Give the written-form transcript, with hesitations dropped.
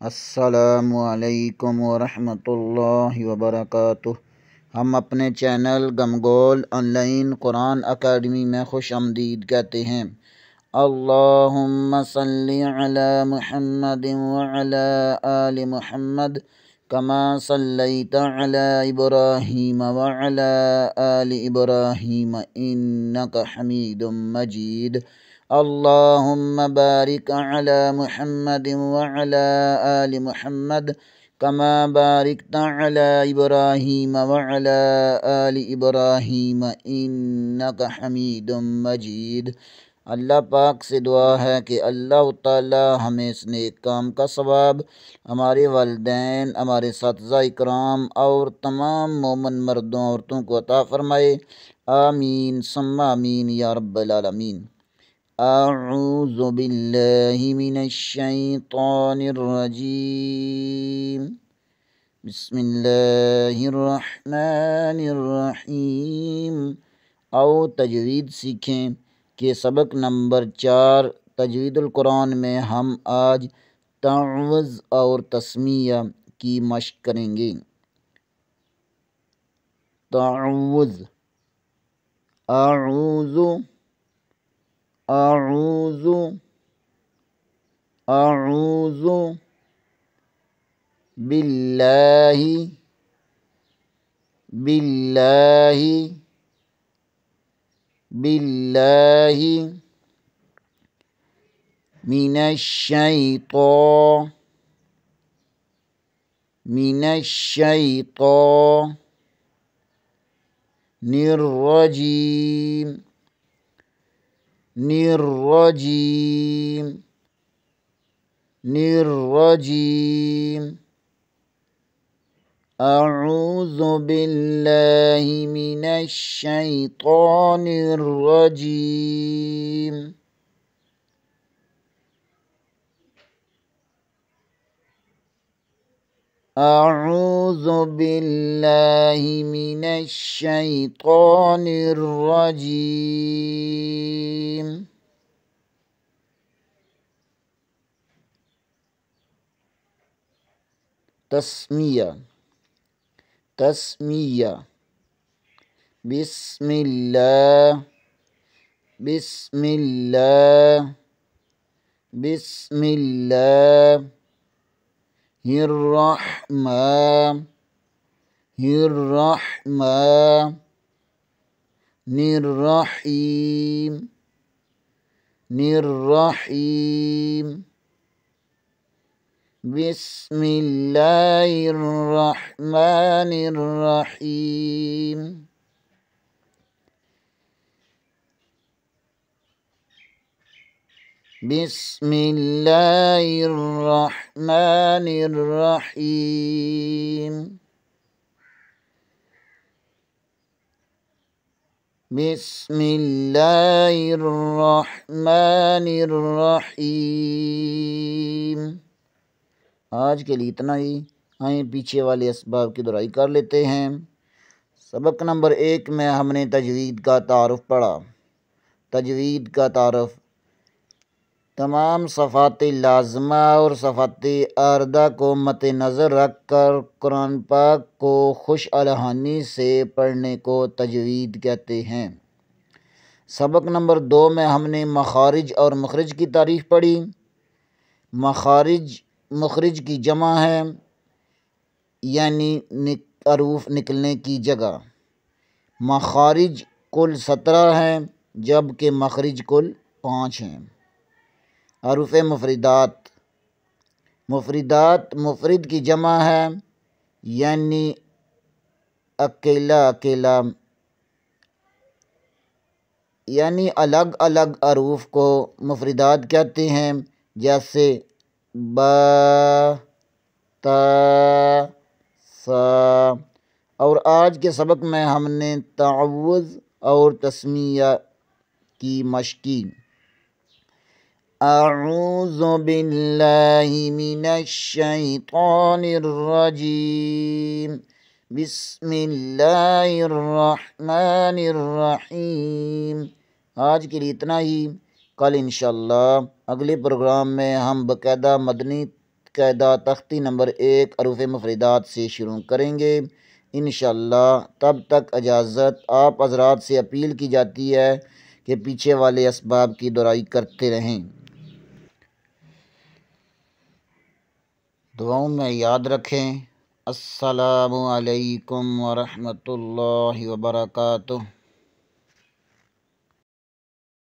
السلام علیکم ورحمۃ اللہ وبرکاتہ۔ ہم اپنے چینل گمگول آن لائن قرآن اکیڈمی میں خوش آمدید کہتے ہیں۔ اللہم صلی علی محمد وعلی آل محمد کما صلیت علی ابراہیم وعلی آل ابراہیم انک حمید مجید۔ اللہم بارک علی محمد وعلی آل محمد کما بارکت علی ابراہیم وعلی آل ابراہیم انک حمید مجید۔ اللہ پاک سے دعا ہے کہ اللہ تعالی ہمیں اس نیک کام کا ثواب، ہمارے والدین، ہمارے اساتذہ اکرام اور تمام مومن مردوں عورتوں کو عطا فرمائے۔ آمین ثم آمین یا رب العالمین۔ اعوذ باللہ من الشیطان الرجیم، بسم اللہ الرحمن الرحیم۔ آؤ تجوید سیکھیں کہ سبق نمبر 4 تجوید القرآن میں ہم آج تعوذ اور تسمیہ کی مشق کریں گے۔ تعوذ، اعوذ، اعوذ، اعوذ باللہ، باللہ، باللہ من الشیطان، من الشیطان الرجیم، الرجیم، الرجیم۔ اعوذ باللہ من الشیطان الرجیم۔ اعوذ باللہ من الشیطان الرجیم۔ تسمیہ، تسمیہ، بسم اللہ، بسم اللہ، بسم اللہ الرحمن، الرحمن الرحیم، الرحیم۔ بسم اللہ الرحمن الرحیم۔ بسم اللہ الرحمن الرحیم۔ بسم اللہ الرحمن الرحیم۔ آج کے لیے اتنا ہی۔ آئیں پیچھے والے اسباب کی دہرائی کر لیتے ہیں۔ سبق نمبر 1 میں ہم نے تجوید کا تعارف پڑھا۔ تجوید کا تعارف تمام صفات لازمہ اور صفات عارضہ کو مد نظر رکھ کر قرآن پاک کو خوش الحانی سے پڑھنے کو تجوید کہتے ہیں۔ سبق نمبر 2 میں ہم نے مخارج اور مخرج کی تعریف پڑھی۔ مخارج مخرج کی جمع ہے، یعنی حروف نکلنے کی جگہ۔ مخارج کل 17 ہیں جبکہ مخرج کل 5 ہیں۔ حروف مفردات، مفردات مفرد کی جمع ہے، یعنی اکیلا اکیلا، یعنی الگ الگ حروف کو مفردات کہتے ہیں، جیسے با، تا، سا۔ اور آج کے سبق میں ہم نے تعوذ اور تسمیہ کی مشق کی۔ اعوذ باللہ من الشیطان الرجیم، بسم اللہ الرحمن الرحیم۔ آج کے لیے اتنا ہی۔ کل انشاءاللہ اگلے پروگرام میں ہم باقاعدہ مدنی قاعدہ تختی نمبر 1 حروف مفردات سے شروع کریں گے انشاءاللہ۔ تب تک اجازت۔ آپ حضرات سے اپیل کی جاتی ہے کہ پیچھے والے اسباب کی دہرائی کرتے رہیں۔ دعاؤں میں یاد رکھیں۔ السلام علیکم ورحمۃ اللہ وبرکاتہ۔